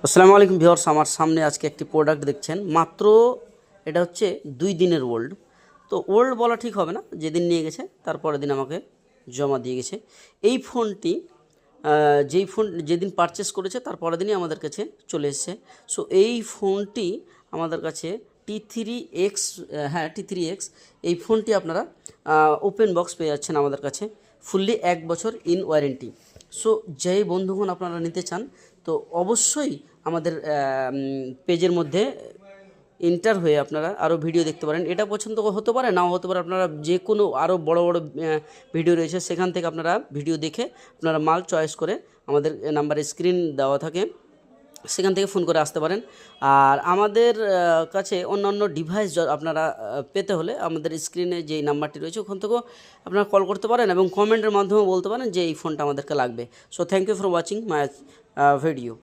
আসসালামু আলাইকুম ভিউয়ার্স, আমার সামনে আজকে একটি প্রোডাক্ট দেখছেন। মাত্র এটা হচ্ছে 2 দিনের ওল্ড। তো ওল্ড বলা ঠিক হবে না, যেদিন নিয়ে গেছে তারপরের দিন আমাকে জমা দিয়ে গেছে। এই ফোনটি যেদিন পারচেস করেছে তার পরের দিনই আমাদের কাছে চলে এসেছে। সো এই ফোনটি আমাদের কাছে T3X, হ্যাঁ T3X, এই ফোনটি আপনারা ওপেন বক্স পেয়ে যাচ্ছেন আমাদের কাছে, ফুললি 1 বছর ইন ওয়ারেন্টি। সো যেই বন্ধুগণ আপনারা নিতে চান তো অবশ্যই আমাদের পেজের মধ্যে এন্টার হয়ে আপনারা আরও ভিডিও দেখতে পারেন। এটা পছন্দ হতে পারে, নাও হতে পারে। আপনারা যে কোনো আরও বড় বড় ভিডিও রয়েছে, সেখান থেকে আপনারা ভিডিও দেখে আপনারা মাল চয়েস করে আমাদের নাম্বারে স্ক্রিন দেওয়া থাকে, সেখান থেকে ফোন করে আসতে পারেন। আর আমাদের কাছে অন্যান্য ডিভাইস আপনারা পেতে হলে আমাদের স্ক্রিনে যেই নাম্বারটি রয়েছে ওখান থেকেও আপনারা কল করতে পারেন এবং কমেন্টের মাধ্যমে বলতে পারেন যে এই ফোনটা আমাদেরকে লাগবে। So thank you for watching my video.